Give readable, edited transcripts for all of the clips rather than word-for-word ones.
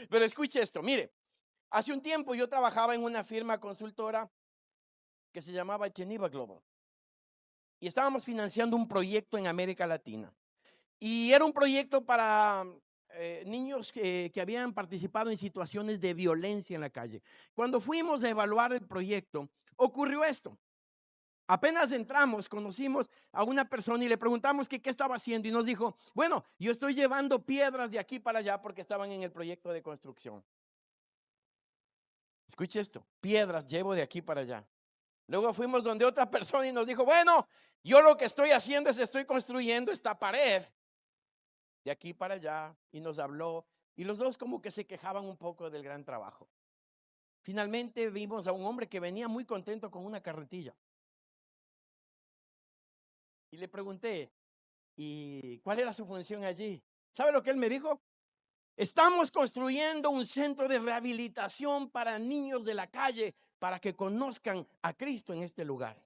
Pero escuche esto, mire, hace un tiempo yo trabajaba en una firma consultora que se llamaba Geneva Global y estábamos financiando un proyecto en América Latina. Y era un proyecto para niños que habían participado en situaciones de violencia en la calle. Cuando fuimos a evaluar el proyecto, ocurrió esto. Apenas entramos, conocimos a una persona y le preguntamos que qué estaba haciendo y nos dijo, bueno, yo estoy llevando piedras de aquí para allá porque estaban en el proyecto de construcción. Escuche esto, piedras llevo de aquí para allá. Luego fuimos donde otra persona y nos dijo, bueno, yo lo que estoy haciendo es estoy construyendo esta pared de aquí para allá y nos habló y los dos como que se quejaban un poco del gran trabajo. Finalmente vimos a un hombre que venía muy contento con una carretilla y le pregunté, ¿y cuál era su función allí? ¿Sabe lo que él me dijo? Estamos construyendo un centro de rehabilitación para niños de la calle para que conozcan a Cristo en este lugar.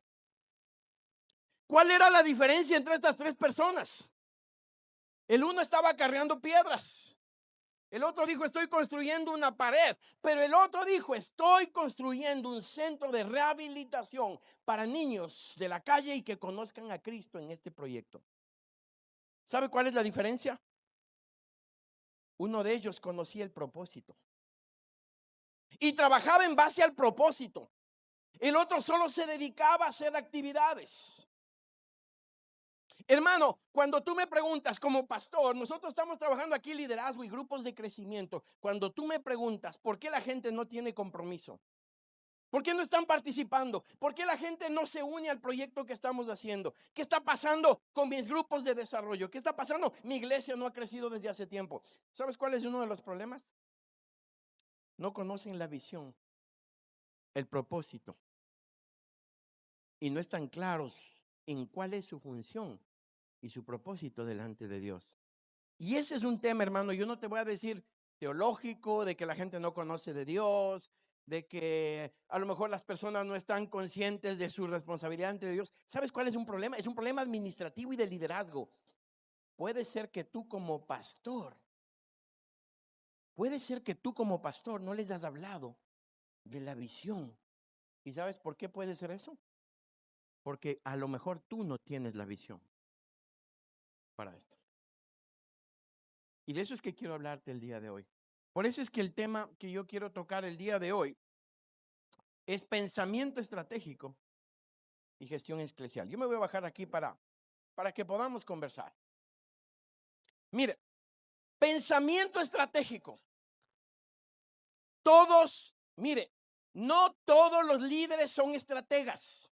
¿Cuál era la diferencia entre estas tres personas? El uno estaba cargando piedras. El otro dijo, estoy construyendo una pared, pero el otro dijo, estoy construyendo un centro de rehabilitación para niños de la calle y que conozcan a Cristo en este proyecto. ¿Sabe cuál es la diferencia? Uno de ellos conocía el propósito y trabajaba en base al propósito. El otro solo se dedicaba a hacer actividades. Hermano, cuando tú me preguntas como pastor, nosotros estamos trabajando aquí liderazgo y grupos de crecimiento. Cuando tú me preguntas por qué la gente no tiene compromiso, ¿por qué no están participando? ¿Por qué la gente no se une al proyecto que estamos haciendo? ¿Qué está pasando con mis grupos de desarrollo? ¿Qué está pasando? Mi iglesia no ha crecido desde hace tiempo. ¿Sabes cuál es uno de los problemas? No conocen la visión, el propósito y no están claros en cuál es su función y su propósito delante de Dios. Y ese es un tema, hermano. Yo no te voy a decir teológico, de que la gente no conoce de Dios, de que a lo mejor las personas no están conscientes de su responsabilidad ante Dios. ¿Sabes cuál es un problema? Es un problema administrativo y de liderazgo. Puede ser que tú como pastor, puede ser que tú como pastor no les has hablado de la visión. ¿Y sabes por qué puede ser eso? Porque a lo mejor tú no tienes la visión para esto. Y de eso es que quiero hablarte el día de hoy. Por eso es que el tema que yo quiero tocar el día de hoy es pensamiento estratégico y gestión eclesial. Yo me voy a bajar aquí para que podamos conversar. Mire, pensamiento estratégico. Todos, mire, no todos los líderes son estrategas,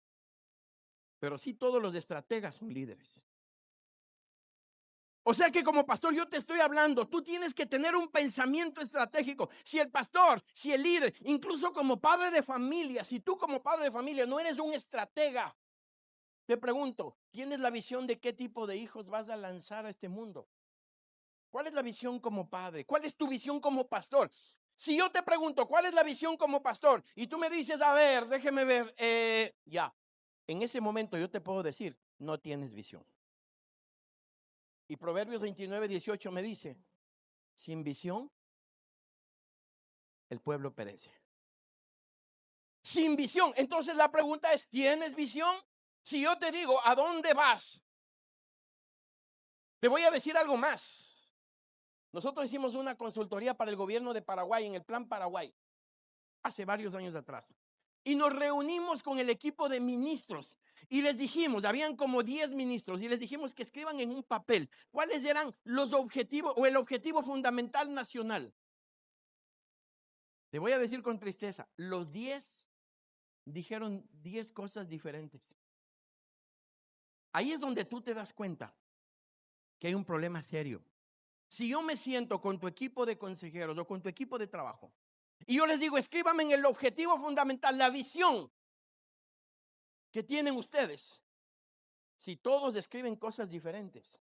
pero sí todos los estrategas son líderes. O sea que como pastor yo te estoy hablando, tú tienes que tener un pensamiento estratégico. Si el pastor, si el líder, incluso como padre de familia, si tú como padre de familia no eres un estratega, te pregunto, ¿tienes la visión de qué tipo de hijos vas a lanzar a este mundo? ¿Cuál es la visión como padre? ¿Cuál es tu visión como pastor? Si yo te pregunto, ¿cuál es la visión como pastor? Y tú me dices, a ver, déjeme ver, ya, en ese momento yo te puedo decir, no tienes visión. Y Proverbios 29:18 me dice, sin visión, el pueblo perece. Sin visión. Entonces la pregunta es, ¿tienes visión? Si yo te digo, ¿a dónde vas? Te voy a decir algo más. Nosotros hicimos una consultoría para el gobierno de Paraguay en el Plan Paraguay hace varios años atrás. Y nos reunimos con el equipo de ministros y les dijimos, habían como 10 ministros y les dijimos que escriban en un papel cuáles eran los objetivos o el objetivo fundamental nacional. Te voy a decir con tristeza, los 10 dijeron 10 cosas diferentes. Ahí es donde tú te das cuenta que hay un problema serio. Si yo me siento con tu equipo de consejeros o con tu equipo de trabajo y yo les digo, escríbame en el objetivo fundamental, la visión que tienen ustedes. Si todos escriben cosas diferentes,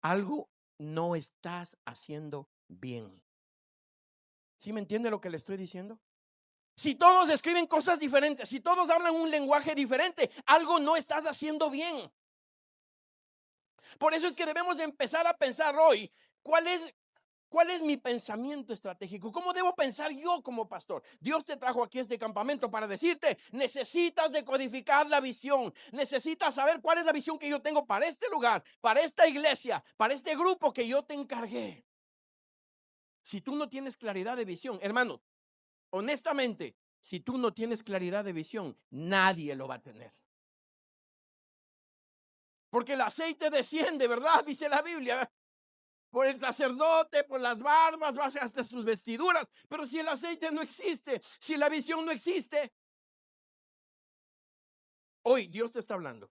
algo no estás haciendo bien. ¿Sí me entiende lo que le estoy diciendo? Si todos escriben cosas diferentes, si todos hablan un lenguaje diferente, algo no estás haciendo bien. Por eso es que debemos de empezar a pensar hoy, ¿cuál es? ¿Cuál es mi pensamiento estratégico? ¿Cómo debo pensar yo como pastor? Dios te trajo aquí a este campamento para decirte, necesitas decodificar la visión. Necesitas saber cuál es la visión que yo tengo para este lugar, para esta iglesia, para este grupo que yo te encargué. Si tú no tienes claridad de visión, hermano, honestamente, si tú no tienes claridad de visión, nadie lo va a tener. Porque el aceite desciende, ¿verdad? Dice la Biblia. Por el sacerdote, por las barbas, va hasta sus vestiduras. Pero si el aceite no existe, si la visión no existe, hoy Dios te está hablando.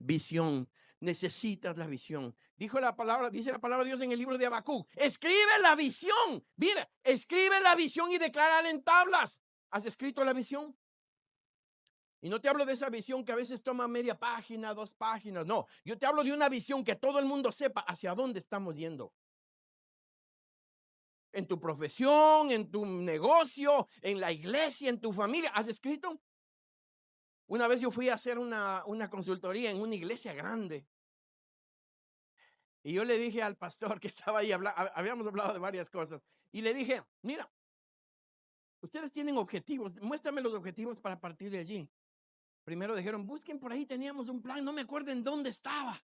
Visión, necesitas la visión. Dice la palabra de Dios en el libro de Habacuc. Escribe la visión. Mira, escribe la visión y declárala en tablas. ¿Has escrito la visión? Y no te hablo de esa visión que a veces toma media página, 2 páginas. No, yo te hablo de una visión que todo el mundo sepa hacia dónde estamos yendo. En tu profesión, en tu negocio, en la iglesia, en tu familia. ¿Has escrito? Una vez yo fui a hacer una consultoría en una iglesia grande. Y yo le dije al pastor que estaba ahí, habíamos hablado de varias cosas. Y le dije, mira, ustedes tienen objetivos, muéstrame los objetivos para partir de allí. Primero dijeron, busquen por ahí, teníamos un plan, no me acuerdo en dónde estaba.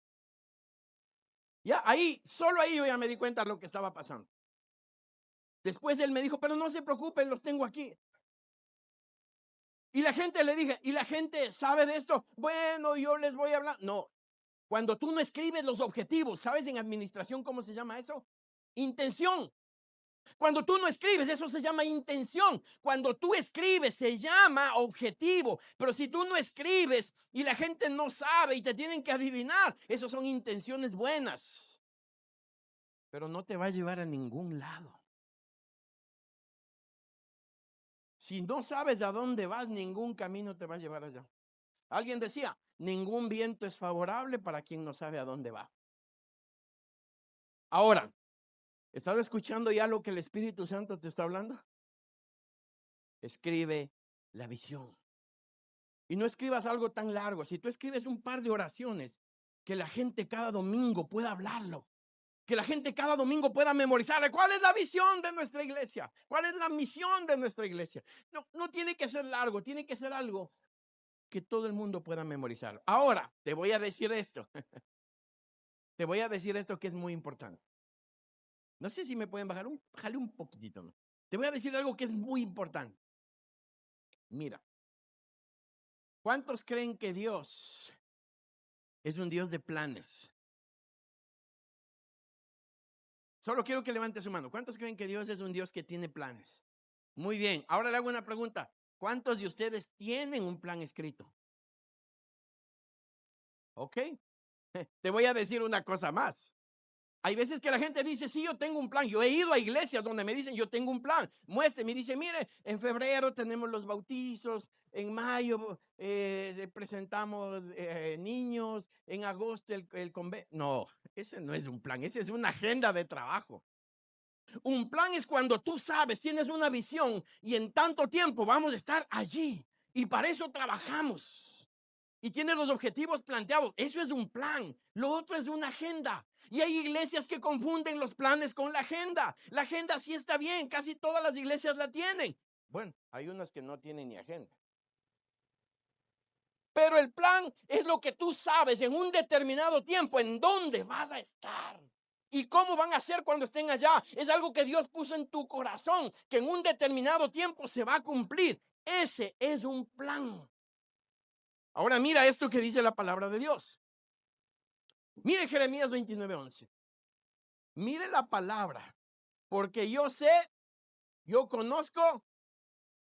Ya ahí, solo ahí yo ya me di cuenta de lo que estaba pasando. Después él me dijo, pero no se preocupen, los tengo aquí. Y la gente le dije, ¿y la gente sabe de esto? Bueno, yo les voy a hablar. No, cuando tú no escribes los objetivos, ¿sabes en administración cómo se llama eso? Intención. Cuando tú no escribes, eso se llama intención. Cuando tú escribes, se llama objetivo. Pero si tú no escribes y la gente no sabe y te tienen que adivinar, eso son intenciones buenas. Pero no te va a llevar a ningún lado. Si no sabes a dónde vas, ningún camino te va a llevar allá. Alguien decía, ningún viento es favorable para quien no sabe a dónde va. Ahora, ¿estás escuchando ya lo que el Espíritu Santo te está hablando? Escribe la visión. Y no escribas algo tan largo. Si tú escribes un par de oraciones, que la gente cada domingo pueda hablarlo. Que la gente cada domingo pueda memorizar cuál es la visión de nuestra iglesia, cuál es la misión de nuestra iglesia. No, no tiene que ser largo, tiene que ser algo que todo el mundo pueda memorizar. Ahora, te voy a decir esto. Te voy a decir esto que es muy importante. No sé si me pueden bajarle un poquitito, ¿no? Te voy a decir algo que es muy importante. Mira, ¿cuántos creen que Dios es un Dios de planes? Solo quiero que levante su mano. ¿Cuántos creen que Dios es un Dios que tiene planes? Muy bien, ahora le hago una pregunta. ¿Cuántos de ustedes tienen un plan escrito? Ok, te voy a decir una cosa más. Hay veces que la gente dice, sí, yo tengo un plan. Yo he ido a iglesias donde me dicen, yo tengo un plan. Muestre, me dice, mire, en febrero tenemos los bautizos, en mayo presentamos niños, en agosto el convenio. No, ese no es un plan, ese es una agenda de trabajo. Un plan es cuando tú sabes, tienes una visión y en tanto tiempo vamos a estar allí. Y para eso trabajamos. Y tienes los objetivos planteados. Eso es un plan. Lo otro es una agenda. Y hay iglesias que confunden los planes con la agenda. La agenda sí está bien, casi todas las iglesias la tienen. Bueno, hay unas que no tienen ni agenda. Pero el plan es lo que tú sabes en un determinado tiempo en dónde vas a estar. ¿Y cómo van a hacer cuando estén allá? Es algo que Dios puso en tu corazón, que en un determinado tiempo se va a cumplir. Ese es un plan. Ahora mira esto que dice la palabra de Dios. Mire Jeremías 29:11. Mire la palabra, porque yo sé, yo conozco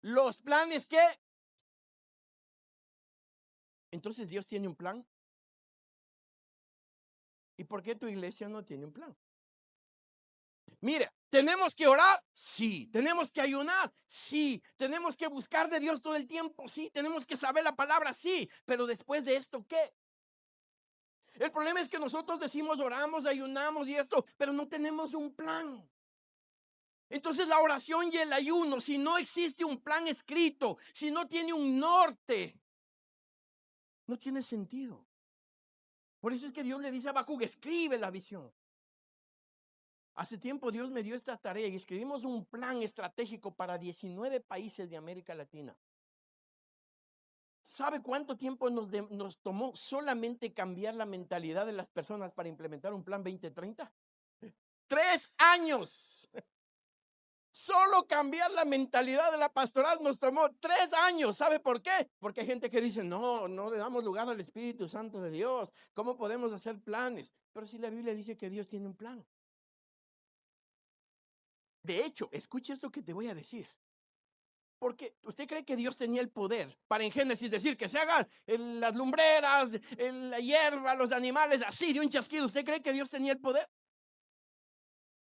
los planes que... Entonces Dios tiene un plan. ¿Y por qué tu iglesia no tiene un plan? Mire, ¿tenemos que orar? Sí. ¿Tenemos que ayunar? Sí. ¿Tenemos que buscar de Dios todo el tiempo? Sí. ¿Tenemos que saber la palabra? Sí. Pero después de esto, ¿qué? El problema es que nosotros decimos, oramos, ayunamos y esto, pero no tenemos un plan. Entonces la oración y el ayuno, si no existe un plan escrito, si no tiene un norte, no tiene sentido. Por eso es que Dios le dice a Habacuc, escribe la visión. Hace tiempo Dios me dio esta tarea y escribimos un plan estratégico para 19 países de América Latina. ¿Sabe cuánto tiempo nos tomó solamente cambiar la mentalidad de las personas para implementar un plan 2030? 3 años. Solo cambiar la mentalidad de la pastoral nos tomó 3 años. ¿Sabe por qué? Porque hay gente que dice, no le damos lugar al Espíritu Santo de Dios. ¿Cómo podemos hacer planes? Pero si la Biblia dice que Dios tiene un plan. De hecho, escuche esto que te voy a decir. Porque usted cree que Dios tenía el poder para en Génesis decir que se hagan las lumbreras, la hierba, los animales, así de un chasquido. ¿Usted cree que Dios tenía el poder?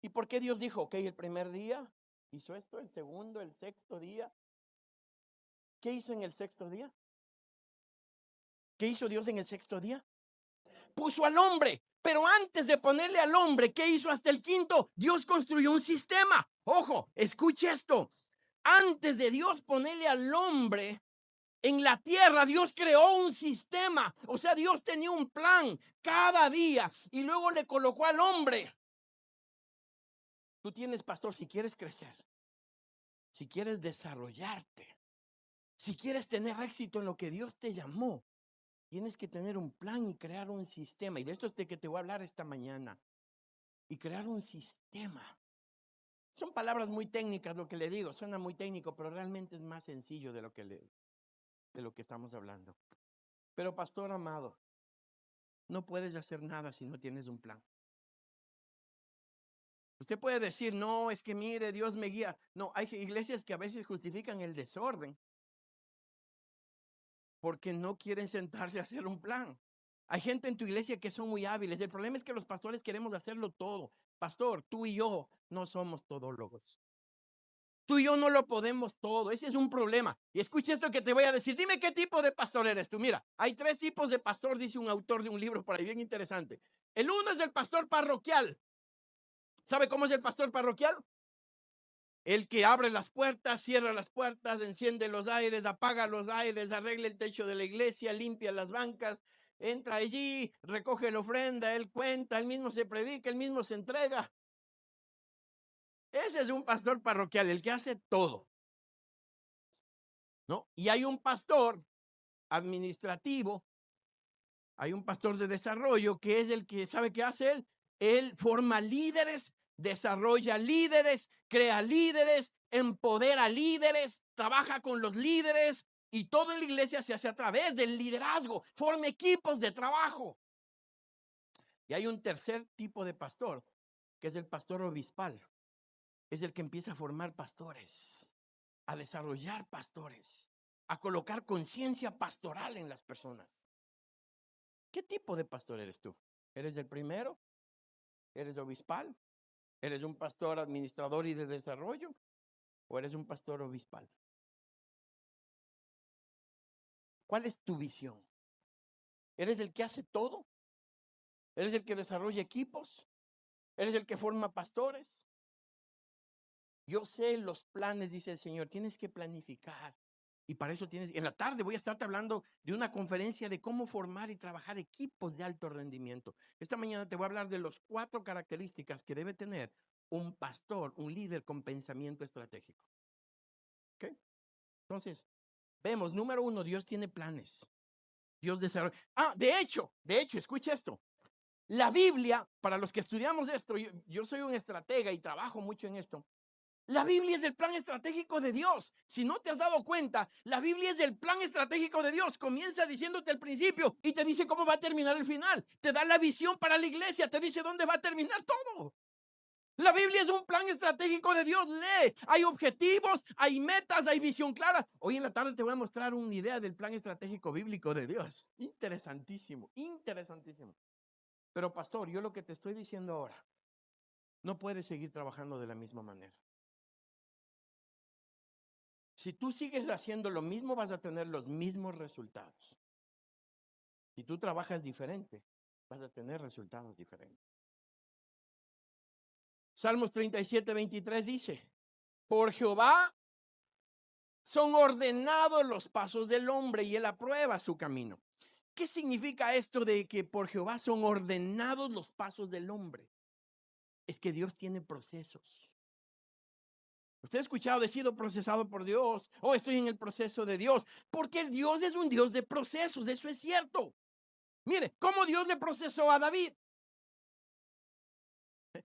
¿Y por qué Dios dijo, ok, el primer día hizo esto, el segundo, el sexto día? ¿Qué hizo en el sexto día? ¿Qué hizo Dios en el sexto día? Puso al hombre. Pero antes de ponerle al hombre, ¿qué hizo hasta el quinto? Dios construyó un sistema. Ojo, escuche esto. Antes de Dios ponerle al hombre en la tierra, Dios creó un sistema. O sea, Dios tenía un plan cada día y luego le colocó al hombre. Tú tienes, pastor, si quieres crecer, si quieres desarrollarte, si quieres tener éxito en lo que Dios te llamó, tienes que tener un plan y crear un sistema. Y de esto es de que te voy a hablar esta mañana. Y crear un sistema. Son palabras muy técnicas lo que le digo, suena muy técnico, pero realmente es más sencillo de lo que estamos hablando. Pero pastor amado, no puedes hacer nada si no tienes un plan. Usted puede decir, no, es que mire, Dios me guía. No, hay iglesias que a veces justifican el desorden porque no quieren sentarse a hacer un plan. Hay gente en tu iglesia que son muy hábiles. El problema es que los pastores queremos hacerlo todo. Pastor, tú y yo no somos todólogos. Tú y yo no lo podemos todo. Ese es un problema. Y escucha esto que te voy a decir. Dime qué tipo de pastor eres tú. Mira, hay 3 tipos de pastor, dice un autor de un libro por ahí bien interesante. El uno es el pastor parroquial. ¿Sabe cómo es el pastor parroquial? El que abre las puertas, cierra las puertas, enciende los aires, apaga los aires, arregla el techo de la iglesia, limpia las bancas, entra allí, recoge la ofrenda, él cuenta, él mismo se predica, él mismo se entrega. Ese es un pastor parroquial, el que hace todo, ¿no? Y hay un pastor administrativo, hay un pastor de desarrollo que es el que sabe qué hace él. Él forma líderes, desarrolla líderes, crea líderes, empodera líderes, trabaja con los líderes y todo en la iglesia se hace a través del liderazgo, forma equipos de trabajo. Y hay un tercer tipo de pastor, que es el pastor obispal. Es el que empieza a formar pastores, a desarrollar pastores, a colocar conciencia pastoral en las personas. ¿Qué tipo de pastor eres tú? ¿Eres el primero? ¿Eres obispal? ¿Eres un pastor administrador y de desarrollo? ¿O eres un pastor obispal? ¿Cuál es tu visión? ¿Eres el que hace todo? ¿Eres el que desarrolla equipos? ¿Eres el que forma pastores? Yo sé los planes, dice el Señor, tienes que planificar. Y para eso tienes, en la tarde voy a estarte hablando de una conferencia de cómo formar y trabajar equipos de alto rendimiento. Esta mañana te voy a hablar de las 4 características que debe tener un pastor, un líder con pensamiento estratégico. ¿Ok? Entonces, vemos, número 1, Dios tiene planes. Dios desarrolla. De hecho, escucha esto. La Biblia, para los que estudiamos esto, yo soy un estratega y trabajo mucho en esto. La Biblia es el plan estratégico de Dios. Si no te has dado cuenta, la Biblia es el plan estratégico de Dios. Comienza diciéndote el principio y te dice cómo va a terminar el final. Te da la visión para la iglesia, te dice dónde va a terminar todo. La Biblia es un plan estratégico de Dios. Lee, hay objetivos, hay metas, hay visión clara. Hoy en la tarde te voy a mostrar una idea del plan estratégico bíblico de Dios. Interesantísimo, interesantísimo. Pero pastor, yo lo que te estoy diciendo ahora, no puedes seguir trabajando de la misma manera. Si tú sigues haciendo lo mismo, vas a tener los mismos resultados. Si tú trabajas diferente, vas a tener resultados diferentes. Salmos 37:23 dice, por Jehová son ordenados los pasos del hombre y él aprueba su camino. ¿Qué significa esto de que por Jehová son ordenados los pasos del hombre? Es que Dios tiene procesos. Usted ha escuchado, he sido procesado por Dios, o estoy en el proceso de Dios, porque Dios es un Dios de procesos, eso es cierto. Mire, ¿cómo Dios le procesó a David?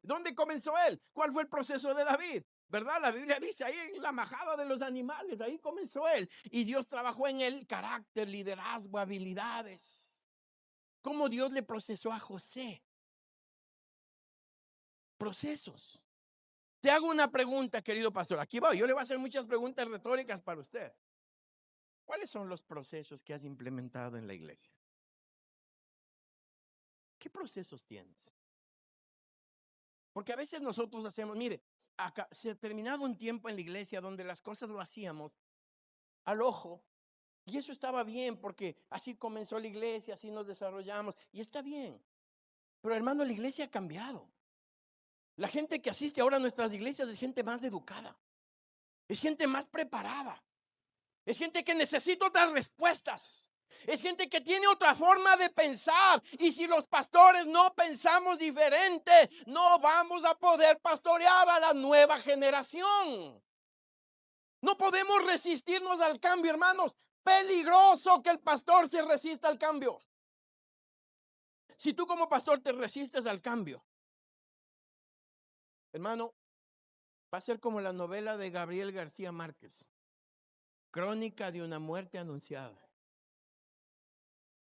¿Dónde comenzó él? ¿Cuál fue el proceso de David? ¿Verdad? La Biblia dice ahí en la majada de los animales, ahí comenzó él. Y Dios trabajó en él carácter, liderazgo, habilidades. ¿Cómo Dios le procesó a José? Procesos. Te hago una pregunta, querido pastor. Aquí voy, yo le voy a hacer muchas preguntas retóricas para usted. ¿Cuáles son los procesos que has implementado en la iglesia? ¿Qué procesos tienes? Porque a veces nosotros hacemos, mire, acá se ha terminado un tiempo en la iglesia donde las cosas lo hacíamos al ojo, y eso estaba bien porque así comenzó la iglesia, así nos desarrollamos, y está bien. Pero hermano, la iglesia ha cambiado. La gente que asiste ahora a nuestras iglesias es gente más educada, es gente más preparada, es gente que necesita otras respuestas. Es gente que tiene otra forma de pensar. Y si los pastores no pensamos diferente, no vamos a poder pastorear a la nueva generación. No podemos resistirnos al cambio, hermanos. Peligroso que el pastor se resista al cambio. Si tú como pastor te resistes al cambio, hermano, va a ser como la novela de Gabriel García Márquez, Crónica de una muerte anunciada.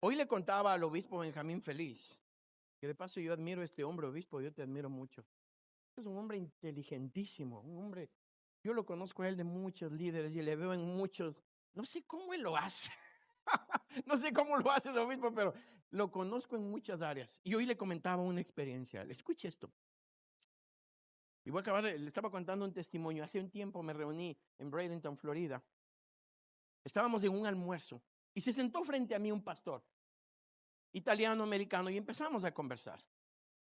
Hoy le contaba al obispo Benjamín Feliz, que de paso yo admiro a este hombre, obispo, yo te admiro mucho. Es un hombre inteligentísimo, un hombre, yo lo conozco a él de muchos líderes y le veo en muchos, no sé cómo él lo hace, no sé cómo lo hace el obispo, pero lo conozco en muchas áreas. Y hoy le comentaba una experiencia, escuche esto. Y voy a acabar, le estaba contando un testimonio. Hace un tiempo me reuní en Bradenton, Florida. Estábamos en un almuerzo y se sentó frente a mí un pastor italiano, americano, y empezamos a conversar.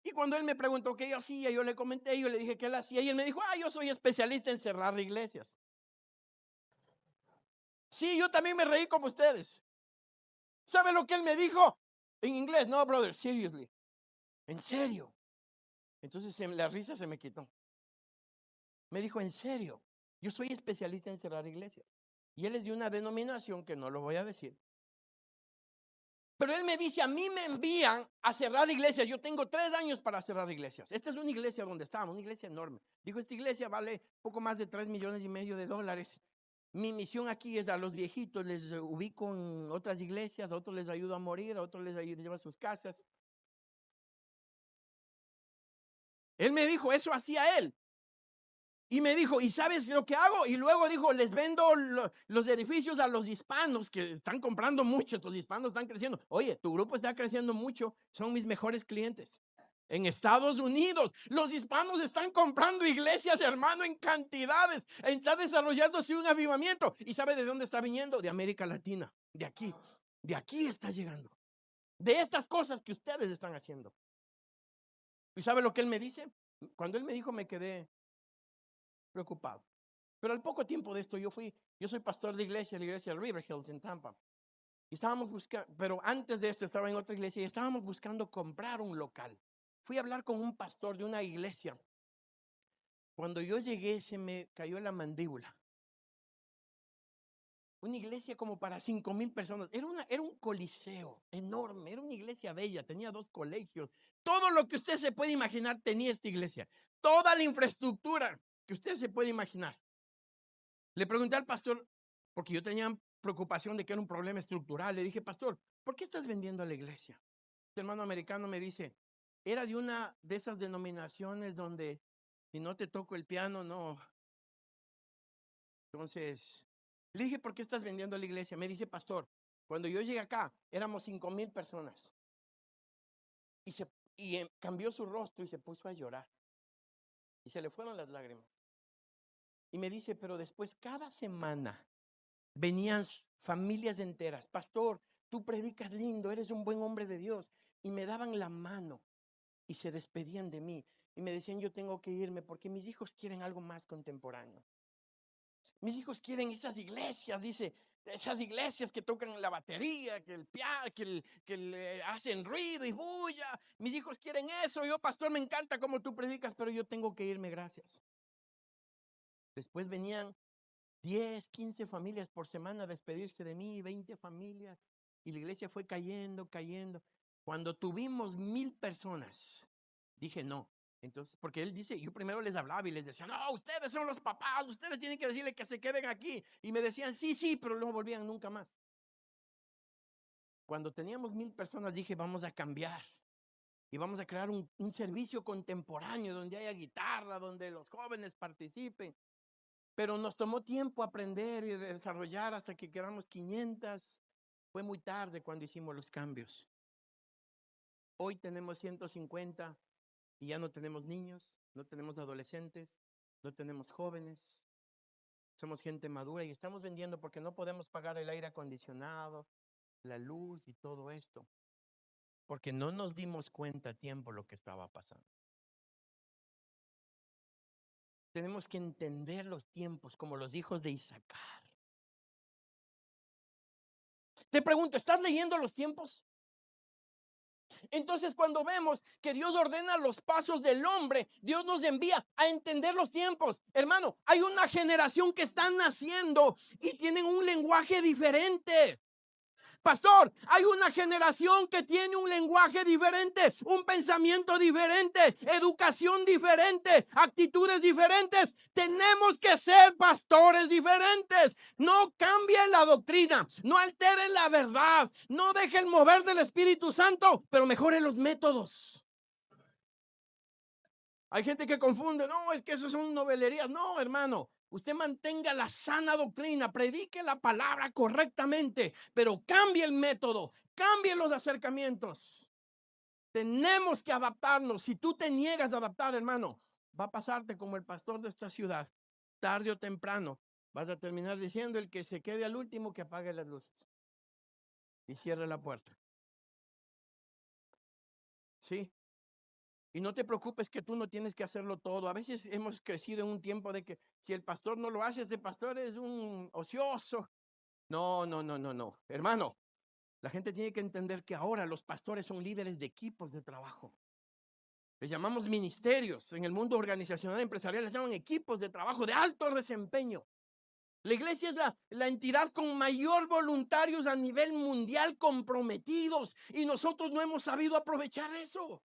Y cuando él me preguntó qué yo hacía, yo le comenté, yo le dije qué él hacía, y él me dijo, yo soy especialista en cerrar iglesias. Sí, yo también me reí como ustedes. ¿Sabe lo que él me dijo? En inglés, no, brother, seriously. En serio. Entonces la risa se me quitó. Me dijo, en serio, yo soy especialista en cerrar iglesias. Y él es de una denominación que no lo voy a decir. Pero él me dice, a mí me envían a cerrar iglesias. Yo tengo 3 años para cerrar iglesias. Esta es una iglesia donde estábamos, una iglesia enorme. Dijo, esta iglesia vale poco más de $3,500,000. Mi misión aquí es a los viejitos, les ubico en otras iglesias, a otros les ayudo a morir, a otros les ayudo a llevar a sus casas. Él me dijo, eso hacía él. Y me dijo, ¿y sabes lo que hago? Y luego dijo, les vendo los edificios a los hispanos que están comprando mucho. Los hispanos están creciendo. Oye, tu grupo está creciendo mucho. Son mis mejores clientes. En Estados Unidos, los hispanos están comprando iglesias, hermano, en cantidades. Está desarrollándose un avivamiento. ¿Y sabe de dónde está viniendo? De América Latina. De aquí. De aquí está llegando. De estas cosas que ustedes están haciendo. ¿Y sabe lo que él me dice? Cuando él me dijo, me quedé preocupado. Pero al poco tiempo de esto yo soy pastor de iglesia, la iglesia River Hills en Tampa. Y estábamos buscando, pero antes de esto estaba en otra iglesia y estábamos buscando comprar un local. Fui a hablar con un pastor de una iglesia. Cuando yo llegué se me cayó la mandíbula. Una iglesia como para 5,000 personas. Era un coliseo enorme, era una iglesia bella, tenía 2 colegios. Todo lo que usted se puede imaginar tenía esta iglesia. Toda la infraestructura que usted se puede imaginar. Le pregunté al pastor, porque yo tenía preocupación de que era un problema estructural. Le dije, pastor, ¿por qué estás vendiendo a la iglesia? El hermano americano me dice, era de una de esas denominaciones donde si no te toco el piano, no. Entonces, le dije, ¿por qué estás vendiendo a la iglesia? Me dice, pastor, cuando yo llegué acá, éramos 5,000 personas. Y cambió su rostro y se puso a llorar. Y se le fueron las lágrimas. Y me dice, pero después cada semana venían familias enteras. Pastor, tú predicas lindo, eres un buen hombre de Dios. Y me daban la mano y se despedían de mí. Y me decían, yo tengo que irme porque mis hijos quieren algo más contemporáneo. Mis hijos quieren esas iglesias, dice. esas iglesias que tocan la batería, que el piano, que hacen ruido y bulla. Mis hijos quieren eso. Yo, pastor, me encanta como tú predicas, pero yo tengo que irme, gracias. Después venían 10, 15 familias por semana a despedirse de mí, 20 familias. Y la iglesia fue cayendo, cayendo. Cuando tuvimos 1000 personas, dije no. Entonces, porque él dice, yo primero les hablaba y les decía, no, ustedes son los papás, ustedes tienen que decirle que se queden aquí. Y me decían, sí, sí, pero no volvían nunca más. Cuando teníamos 1000 personas, dije, vamos a cambiar. Y vamos a crear un servicio contemporáneo donde haya guitarra, donde los jóvenes participen. Pero nos tomó tiempo aprender y desarrollar hasta que quedamos 500. Fue muy tarde cuando hicimos los cambios. Hoy tenemos 150 y ya no tenemos niños, no tenemos adolescentes, no tenemos jóvenes. Somos gente madura y estamos vendiendo porque no podemos pagar el aire acondicionado, la luz y todo esto. Porque no nos dimos cuenta a tiempo lo que estaba pasando. Tenemos que entender los tiempos como los hijos de Isaacar. Te pregunto, ¿estás leyendo los tiempos? Entonces, cuando vemos que Dios ordena los pasos del hombre, Dios nos envía a entender los tiempos. Hermano, hay una generación que está naciendo y tienen un lenguaje diferente. Pastor, hay una generación que tiene un lenguaje diferente, un pensamiento diferente, educación diferente, actitudes diferentes. Tenemos que ser pastores diferentes. No cambien la doctrina, no alteren la verdad, no dejen mover del Espíritu Santo, pero mejoren los métodos. Hay gente que confunde, no, es que eso son novelerías. No, hermano. Usted mantenga la sana doctrina, predique la palabra correctamente, pero cambie el método, cambie los acercamientos. Tenemos que adaptarnos. Si tú te niegas a adaptar, hermano, va a pasarte como el pastor de esta ciudad. Tarde o temprano vas a terminar diciendo, el que se quede al último que apague las luces y cierre la puerta. Sí. Y no te preocupes que tú no tienes que hacerlo todo. A veces hemos crecido en un tiempo de que si el pastor no lo hace, este pastor es un ocioso. No, no, no, no, no. Hermano, la gente tiene que entender que ahora los pastores son líderes de equipos de trabajo. Les llamamos ministerios. En el mundo organizacional empresarial les llaman equipos de trabajo de alto desempeño. La iglesia es la entidad con mayor voluntarios a nivel mundial comprometidos y nosotros no hemos sabido aprovechar eso.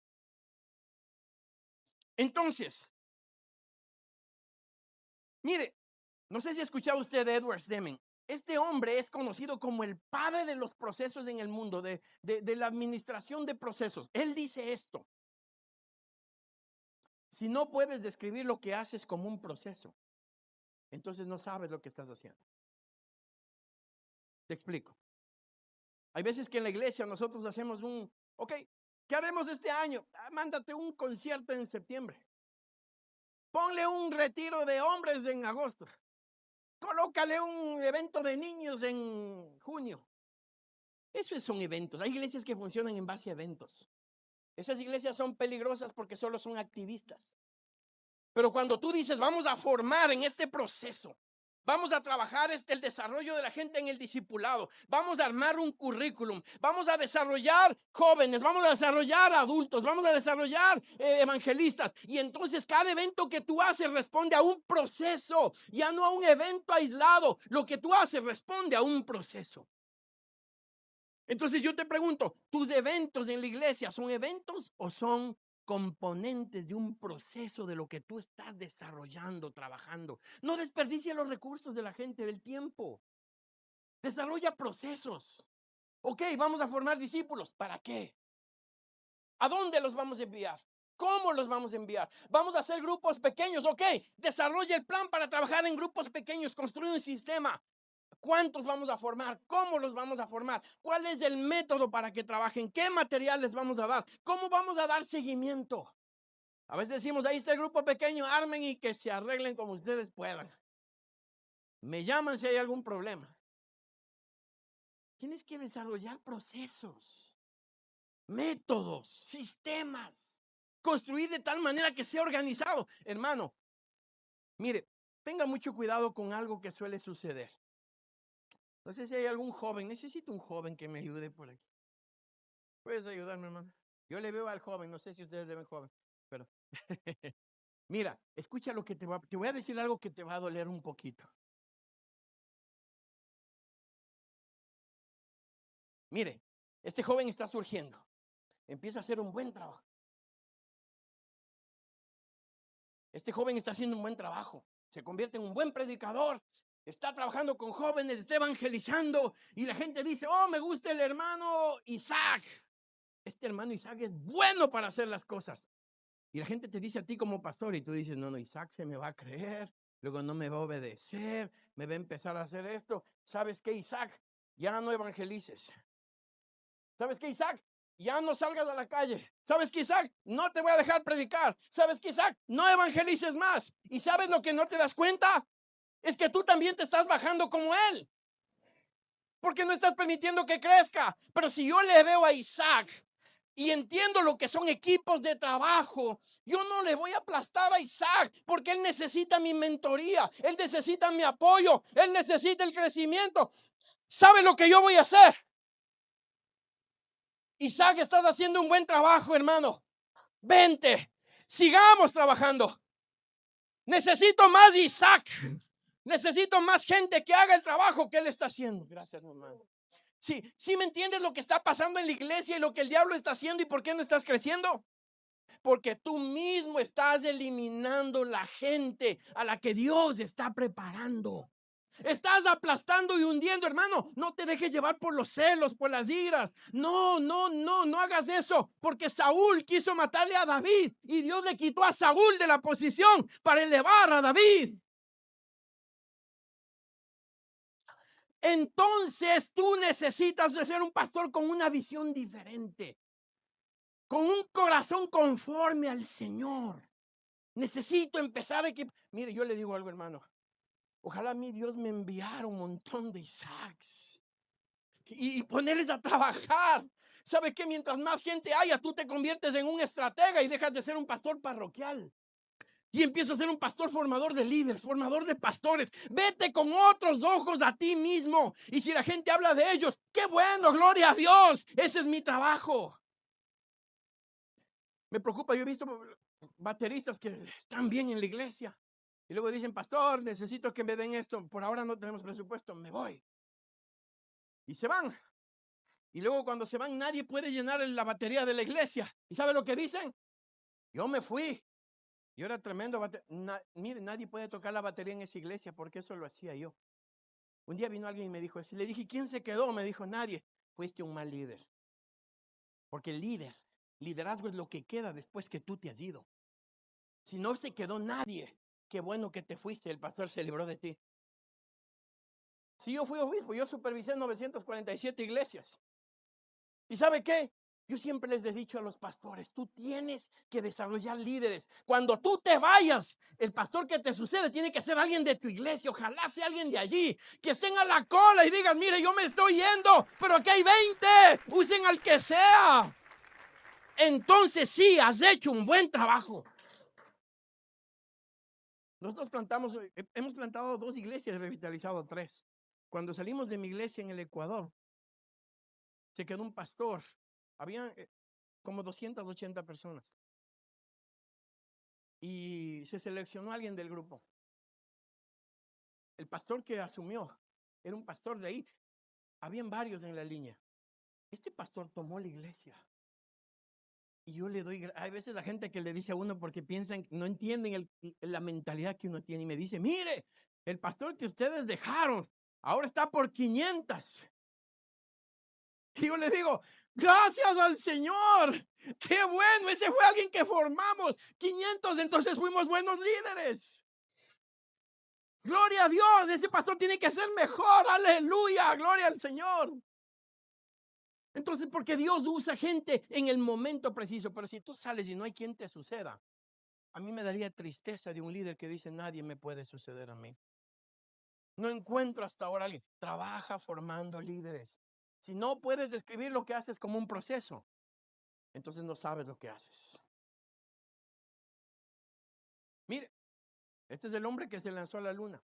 Entonces, mire, no sé si ha escuchado usted de Edward Deming. Este hombre es conocido como el padre de los procesos en el mundo, de la administración de procesos. Él dice esto: si no puedes describir lo que haces como un proceso, entonces no sabes lo que estás haciendo. Te explico. Hay veces que en la iglesia nosotros hacemos ok, ¿qué haremos este año? Mándate un concierto en septiembre. Ponle un retiro de hombres en agosto. Colócale un evento de niños en junio. Esos son eventos. Hay iglesias que funcionan en base a eventos. Esas iglesias son peligrosas porque solo son activistas. Pero cuando tú dices, vamos a formar en este proceso, vamos a trabajar el desarrollo de la gente en el discipulado, vamos a armar un currículum, vamos a desarrollar jóvenes, vamos a desarrollar adultos, vamos a desarrollar evangelistas. Y entonces cada evento que tú haces responde a un proceso, ya no a un evento aislado. Lo que tú haces responde a un proceso. Entonces yo te pregunto, ¿tus eventos en la iglesia son eventos o son componentes de un proceso de lo que tú estás desarrollando, trabajando? No desperdicie los recursos de la gente, del tiempo. Desarrolla procesos. Ok, vamos a formar discípulos. ¿Para qué? ¿A dónde los vamos a enviar? ¿Cómo los vamos a enviar? Vamos a hacer grupos pequeños. Ok, desarrolla el plan para trabajar en grupos pequeños. Construye un sistema. ¿Cuántos vamos a formar? ¿Cómo los vamos a formar? ¿Cuál es el método para que trabajen? ¿Qué material les vamos a dar? ¿Cómo vamos a dar seguimiento? A veces decimos, ahí está el grupo pequeño, armen y que se arreglen como ustedes puedan. Me llaman si hay algún problema. Tienes que desarrollar procesos, métodos, sistemas, construir de tal manera que sea organizado. Hermano, mire, tenga mucho cuidado con algo que suele suceder. No sé si hay algún joven. Necesito un joven que me ayude por aquí. ¿Puedes ayudarme, hermano? Yo le veo al joven. No sé si ustedes le ven joven. Pero mira, escucha lo que te voy a decir algo que te va a doler un poquito. Mire, este joven está surgiendo. Empieza a hacer un buen trabajo. Este joven está haciendo un buen trabajo. Se convierte en un buen predicador. Está trabajando con jóvenes, está evangelizando. Y la gente dice, oh, me gusta el hermano Isaac. Este hermano Isaac es bueno para hacer las cosas. Y la gente te dice a ti como pastor y tú dices, no, Isaac se me va a creer. Luego no me va a obedecer. Me va a empezar a hacer esto. ¿Sabes qué, Isaac? Ya no evangelices. ¿Sabes qué, Isaac? Ya no salgas a la calle. ¿Sabes qué, Isaac? No te voy a dejar predicar. ¿Sabes qué, Isaac? No evangelices más. ¿Y sabes lo que no te das cuenta? Es que tú también te estás bajando como él. Porque no estás permitiendo que crezca. Pero si yo le veo a Isaac y entiendo lo que son equipos de trabajo, yo no le voy a aplastar a Isaac porque él necesita mi mentoría. Él necesita mi apoyo. Él necesita el crecimiento. ¿Sabe lo que yo voy a hacer? Isaac, estás haciendo un buen trabajo, hermano. Vente, sigamos trabajando. Necesito más Isaac. Necesito más gente que haga el trabajo que él está haciendo. Gracias, hermano. Sí me entiendes lo que está pasando en la iglesia y lo que el diablo está haciendo y por qué no estás creciendo. Porque tú mismo estás eliminando la gente a la que Dios está preparando. Estás aplastando y hundiendo, hermano. No te dejes llevar por los celos, por las iras. No hagas eso. Porque Saúl quiso matarle a David y Dios le quitó a Saúl de la posición para elevar a David. Entonces tú necesitas de ser un pastor con una visión diferente, con un corazón conforme al Señor. Necesito empezar a Mire, yo le digo algo, hermano. Ojalá a mí Dios me enviara un montón de Isaacs y ponerles a trabajar. ¿Sabe qué? Mientras más gente haya, tú te conviertes en un estratega y dejas de ser un pastor parroquial. Y empiezas a ser un pastor formador de líderes, formador de pastores. Vete con otros ojos a ti mismo. Y si la gente habla de ellos, qué bueno, gloria a Dios. Ese es mi trabajo. Me preocupa, yo he visto bateristas que están bien en la iglesia. Y luego dicen, pastor, necesito que me den esto. Por ahora no tenemos presupuesto, me voy. Y se van. Y luego cuando se van, nadie puede llenar la batería de la iglesia. ¿Y sabe lo que dicen? Yo me fui. Yo era tremendo mire, nadie puede tocar la batería en esa iglesia porque eso lo hacía yo. Un día vino alguien y me dijo eso. Y le dije, ¿quién se quedó? Me dijo, nadie. Fuiste un mal líder. Porque el liderazgo es lo que queda después que tú te has ido. Si no se quedó nadie, qué bueno que te fuiste. El pastor se libró de ti. Si yo fui obispo, yo supervisé 947 iglesias. ¿Y sabe qué? Yo siempre les he dicho a los pastores, tú tienes que desarrollar líderes. Cuando tú te vayas, el pastor que te sucede tiene que ser alguien de tu iglesia. Ojalá sea alguien de allí, que estén a la cola y digan, mire, yo me estoy yendo, pero aquí hay 20, usen al que sea. Entonces sí, has hecho un buen trabajo. Nosotros hemos plantado 2 iglesias, revitalizado 3. Cuando salimos de mi iglesia en el Ecuador, se quedó un pastor. Habían como 280 personas. Y se seleccionó a alguien del grupo. El pastor que asumió era un pastor de ahí. Habían varios en la línea. Este pastor tomó la iglesia. Y yo le doy, hay veces la gente que le dice a uno porque piensan, no entienden la mentalidad que uno tiene. Y me dice, mire, el pastor que ustedes dejaron, ahora está por 500. Y yo le digo, gracias al Señor. Qué bueno, ese fue alguien que formamos. 500, entonces fuimos buenos líderes. Gloria a Dios, ese pastor tiene que ser mejor. Aleluya, gloria al Señor. Entonces, porque Dios usa gente en el momento preciso. Pero si tú sales y no hay quien te suceda, a mí me daría tristeza de un líder que dice, nadie me puede suceder a mí. No encuentro hasta ahora alguien. Trabaja formando líderes. Si no puedes describir lo que haces como un proceso, entonces no sabes lo que haces. Mire, este es el hombre que se lanzó a la luna.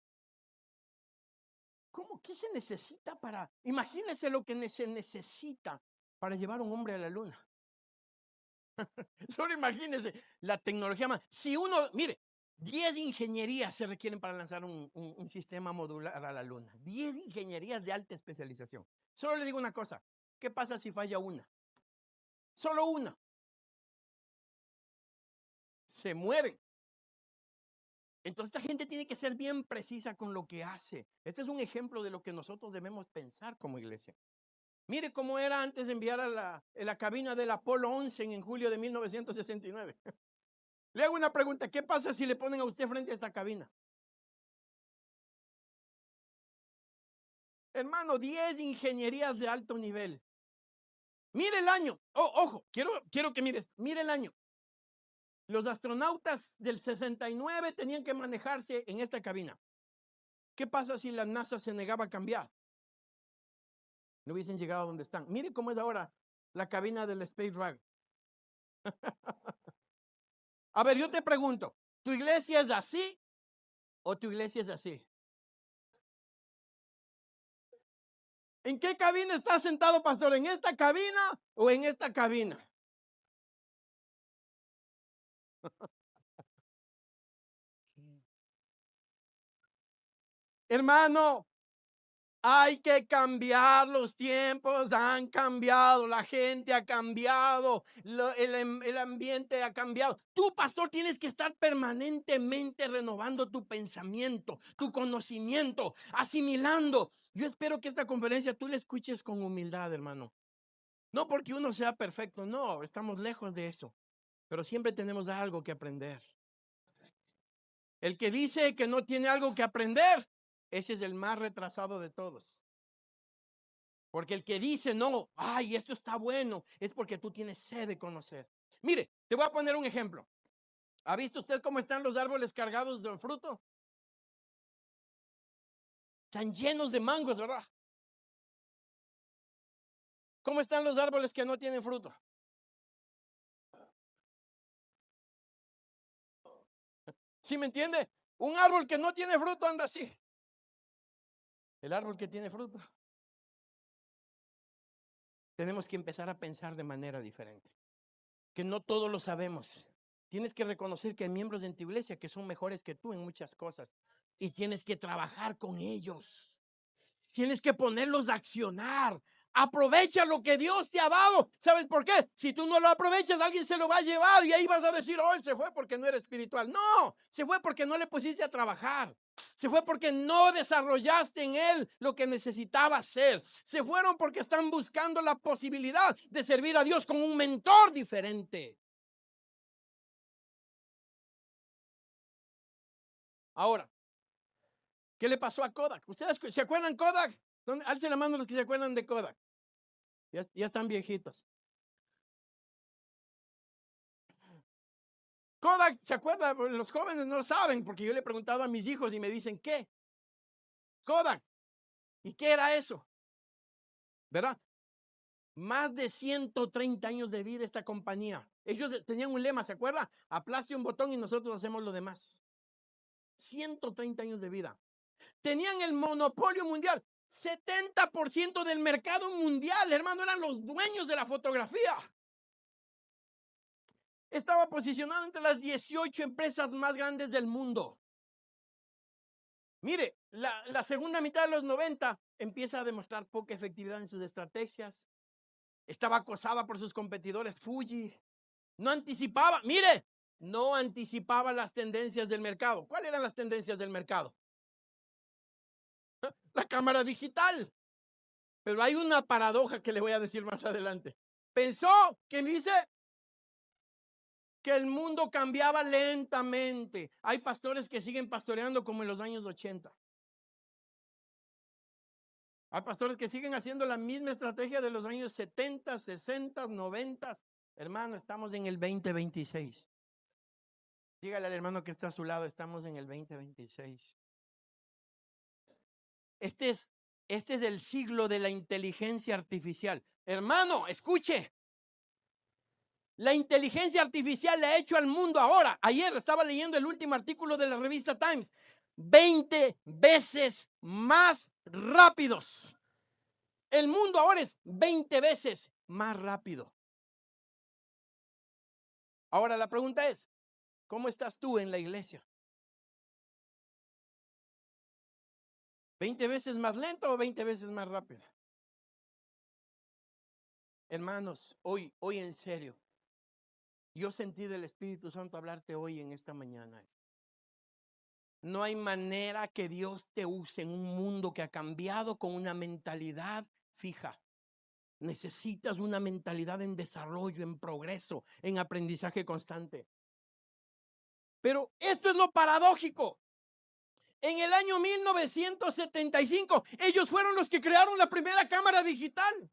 ¿Cómo? ¿Qué se necesita para? Imagínese lo que se necesita para llevar a un hombre a la luna. Solo imagínese la tecnología más. Si uno, mire, 10 ingenierías se requieren para lanzar un sistema modular a la luna. 10 ingenierías de alta especialización. Solo le digo una cosa. ¿Qué pasa si falla una? Solo una. Se mueren. Entonces esta gente tiene que ser bien precisa con lo que hace. Este es un ejemplo de lo que nosotros debemos pensar como iglesia. Mire cómo era antes de enviar a la cabina del Apolo 11 en julio de 1969. Le hago una pregunta, ¿qué pasa si le ponen a usted frente a esta cabina? Hermano, 10 ingenierías de alto nivel. Mire el año. Oh, ojo, quiero que mire el año. Los astronautas del 69 tenían que manejarse en esta cabina. ¿Qué pasa si la NASA se negaba a cambiar? No hubiesen llegado a donde están. Mire cómo es ahora la cabina del Space Dragon. A ver, yo te pregunto, ¿tu iglesia es así o tu iglesia es así? ¿En qué cabina está sentado, pastor? ¿En esta cabina o en esta cabina? Hermano, hay que cambiar, los tiempos han cambiado, la gente ha cambiado, el ambiente ha cambiado. Tú, pastor, tienes que estar permanentemente renovando tu pensamiento, tu conocimiento, asimilando. Yo espero que esta conferencia tú la escuches con humildad, hermano. No porque uno sea perfecto, no, estamos lejos de eso, pero siempre tenemos algo que aprender. El que dice que no tiene algo que aprender, ese es el más retrasado de todos. Porque el que dice no, ay, esto está bueno, es porque tú tienes sed de conocer. Mire, te voy a poner un ejemplo. ¿Ha visto usted cómo están los árboles cargados de fruto? Están llenos de mangos, ¿verdad? ¿Cómo están los árboles que no tienen fruto? ¿Sí me entiende? Un árbol que no tiene fruto anda así. El árbol que tiene fruto. Tenemos que empezar a pensar de manera diferente. Que no todos lo sabemos. Tienes que reconocer que hay miembros en tu iglesia que son mejores que tú en muchas cosas. Y tienes que trabajar con ellos. Tienes que ponerlos a accionar. Aprovecha lo que Dios te ha dado. ¿Sabes por qué? Si tú no lo aprovechas, alguien se lo va a llevar y ahí vas a decir, oh, se fue porque no era espiritual. No, se fue porque no le pusiste a trabajar. Se fue porque no desarrollaste en él lo que necesitaba hacer. Se fueron porque están buscando la posibilidad de servir a Dios con un mentor diferente. Ahora, ¿qué le pasó a Kodak? ¿Ustedes se acuerdan Kodak? Alce la mano los que se acuerdan de Kodak. Ya están viejitos. Kodak, ¿se acuerda? Los jóvenes no saben, porque yo le he preguntado a mis hijos y me dicen, ¿qué? Kodak. ¿Y qué era eso? ¿Verdad? Más de 130 años de vida esta compañía. Ellos tenían un lema, ¿se acuerda? Aplaste un botón y nosotros hacemos lo demás. 130 años de vida. Tenían el monopolio mundial. 70% del mercado mundial, hermano, eran los dueños de la fotografía. Estaba posicionado entre las 18 empresas más grandes del mundo. Mire, la segunda mitad de los 90 empieza a demostrar poca efectividad en sus estrategias. Estaba acosada por sus competidores Fuji. No anticipaba, mire, no anticipaba las tendencias del mercado. ¿Cuáles eran las tendencias del mercado? La cámara digital. Pero hay una paradoja que le voy a decir más adelante. Pensó que dice que el mundo cambiaba lentamente. Hay pastores que siguen pastoreando como en los años 80. Hay pastores que siguen haciendo la misma estrategia de los años 70, 60, 90. Hermano, estamos en el 2026. Dígale al hermano que está a su lado, estamos en el 2026. Este es el siglo de la inteligencia artificial. Hermano, escuche. La inteligencia artificial le ha hecho al mundo ahora. Ayer estaba leyendo el último artículo de la revista Times. 20 veces más rápidos. El mundo ahora es 20 veces más rápido. Ahora la pregunta es, ¿cómo estás tú en la iglesia? ¿20 veces más lento o 20 veces más rápido? Hermanos, hoy en serio, yo sentí del Espíritu Santo hablarte hoy en esta mañana. No hay manera que Dios te use en un mundo que ha cambiado con una mentalidad fija. Necesitas una mentalidad en desarrollo, en progreso, en aprendizaje constante. Pero esto es lo paradójico. En el año 1975, ellos fueron los que crearon la primera cámara digital.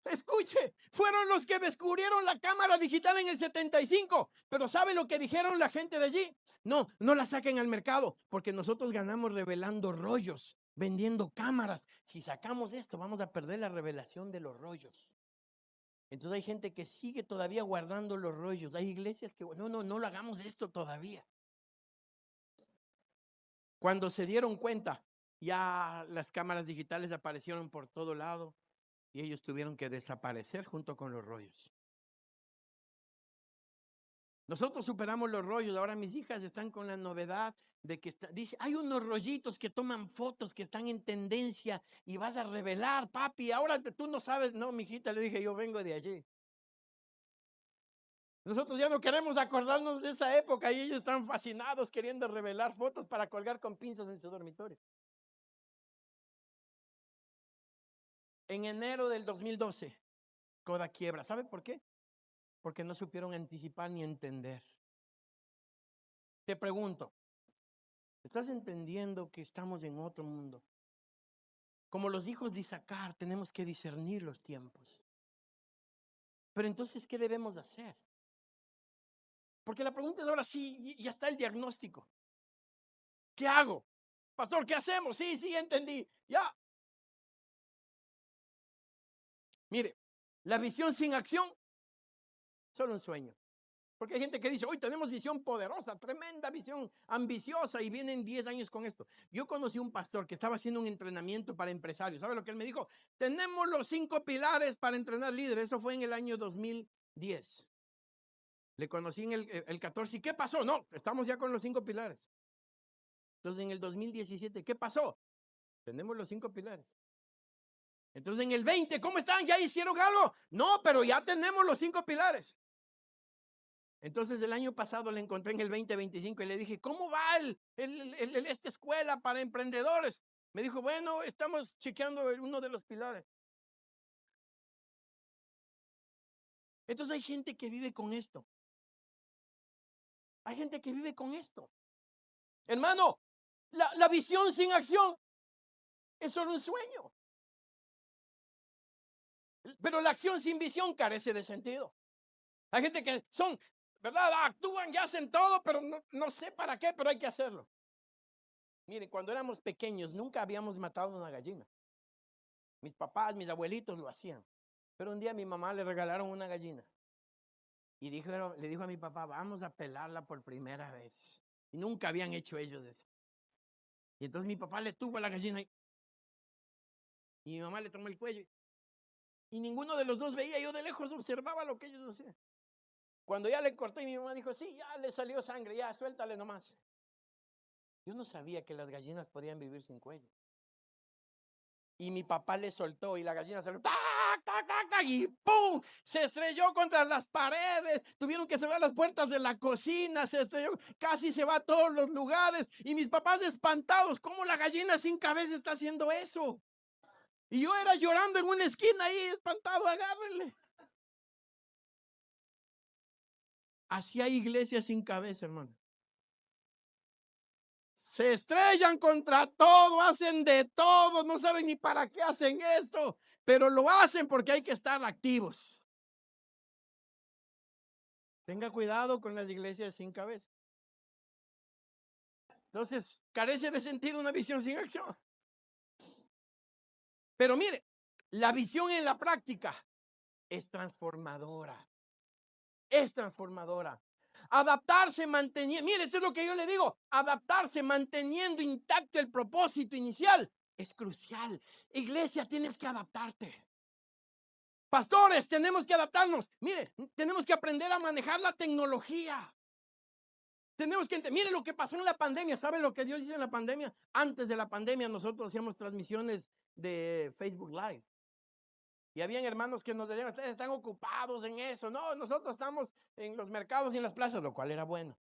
Escuche, fueron los que descubrieron la cámara digital en el 75. Pero ¿sabe lo que dijeron la gente de allí? No la saquen al mercado, porque nosotros ganamos revelando rollos, vendiendo cámaras. Si sacamos esto, vamos a perder la revelación de los rollos. Entonces hay gente que sigue todavía guardando los rollos. Hay iglesias que no lo hagamos esto todavía. Cuando se dieron cuenta, ya las cámaras digitales aparecieron por todo lado y ellos tuvieron que desaparecer junto con los rollos. Nosotros superamos los rollos. Ahora mis hijas están con la novedad de que dice, hay unos rollitos que toman fotos que están en tendencia y vas a revelar, papi. Ahora tú no sabes. No, mijita, le dije, yo vengo de allí. Nosotros ya no queremos acordarnos de esa época y ellos están fascinados queriendo revelar fotos para colgar con pinzas en su dormitorio. En enero del 2012, Kodak quiebra. ¿Sabe por qué? Porque no supieron anticipar ni entender. Te pregunto, ¿estás entendiendo que estamos en otro mundo? Como los hijos de Isaacar, tenemos que discernir los tiempos. Pero entonces, ¿qué debemos hacer? Porque la pregunta es ahora sí, ya está el diagnóstico. ¿Qué hago? Pastor, ¿qué hacemos? Sí, entendí. Ya. Mire, la visión sin acción, solo un sueño. Porque hay gente que dice, hoy tenemos visión poderosa, tremenda visión, ambiciosa, y vienen 10 años con esto. Yo conocí un pastor que estaba haciendo un entrenamiento para empresarios. ¿Sabe lo que él me dijo? Tenemos los 5 pilares para entrenar líderes. Eso fue en el año 2010. Le conocí en el 14. ¿Y qué pasó? No, estamos ya con los 5 pilares. Entonces en el 2017, ¿qué pasó? Tenemos los 5 pilares. Entonces en el 20, ¿cómo están? ¿Ya hicieron algo? No, pero ya tenemos los 5 pilares. Entonces el año pasado le encontré en el 2025 y le dije, ¿cómo va esta escuela para emprendedores? Me dijo, bueno, estamos chequeando uno de los pilares. Entonces hay gente que vive con esto. Hay gente que vive con esto. Hermano, la visión sin acción es solo un sueño. Pero la acción sin visión carece de sentido. Hay gente que son, ¿verdad? Actúan y hacen todo, pero no sé para qué, pero hay que hacerlo. Miren, cuando éramos pequeños nunca habíamos matado una gallina. Mis papás, mis abuelitos lo hacían. Pero un día a mi mamá le regalaron una gallina. Y le dijo a mi papá, vamos a pelarla por primera vez. Y nunca habían hecho ellos eso. Y entonces mi papá le tuvo a la gallina y mi mamá le tomó el cuello. Y ninguno de los dos veía, yo de lejos observaba lo que ellos hacían. Cuando ya le corté, mi mamá dijo, sí, ya le salió sangre, ya suéltale nomás. Yo no sabía que las gallinas podían vivir sin cuello. Y mi papá le soltó y la gallina salió, ¡tac, tac, tac, tac! Y ¡pum! Se estrelló contra las paredes. Tuvieron que cerrar las puertas de la cocina. Se estrelló, casi se va a todos los lugares. Y mis papás espantados, ¿cómo la gallina sin cabeza está haciendo eso? Y yo era llorando en una esquina ahí, espantado, agárrenle. Así hay iglesias sin cabeza, hermano. Se estrellan contra todo, hacen de todo, no saben ni para qué hacen esto, pero lo hacen porque hay que estar activos. Tenga cuidado con las iglesias sin cabeza. Entonces, carece de sentido una visión sin acción. Pero mire, la visión en la práctica es transformadora. Es transformadora. Adaptarse manteniendo, mire, esto es lo que yo le digo, adaptarse manteniendo intacto el propósito inicial es crucial. Iglesia, tienes que adaptarte. Pastores, tenemos que adaptarnos. Mire, tenemos que aprender a manejar la tecnología. Tenemos que mire lo que pasó en la pandemia. ¿Sabe lo que Dios hizo en la pandemia? Antes de la pandemia nosotros hacíamos transmisiones de Facebook Live. Y habían hermanos que nos decían, ustedes están ocupados en eso. No, nosotros estamos en los mercados y en las plazas, lo cual era bueno.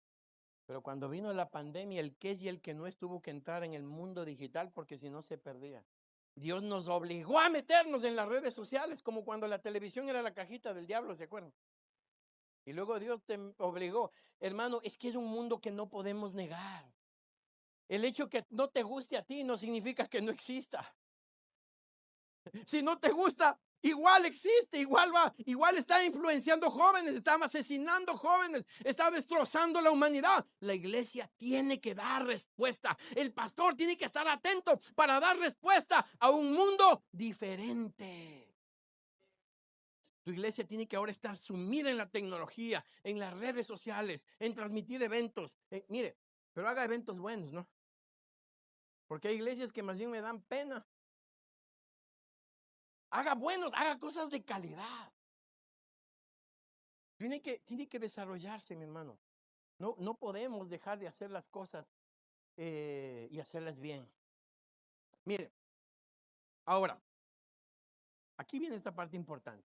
Pero cuando vino la pandemia, el que es y el que no tuvo que entrar en el mundo digital porque si no se perdía. Dios nos obligó a meternos en las redes sociales, como cuando la televisión era la cajita del diablo, ¿se acuerdan? Y luego Dios te obligó. Hermano, es que es un mundo que no podemos negar. El hecho que no te guste a ti no significa que no exista. Si no te gusta, igual existe, igual está influenciando jóvenes, está asesinando jóvenes, está destrozando la humanidad. La iglesia tiene que dar respuesta. El pastor tiene que estar atento para dar respuesta a un mundo diferente. Tu iglesia tiene que ahora estar sumida en la tecnología, en las redes sociales, en transmitir eventos. Mire, pero haga eventos buenos, ¿no? Porque hay iglesias que más bien me dan pena. Haga cosas de calidad. Tiene que desarrollarse, mi hermano. No podemos dejar de hacer las cosas y hacerlas bien. Mire, ahora, aquí viene esta parte importante.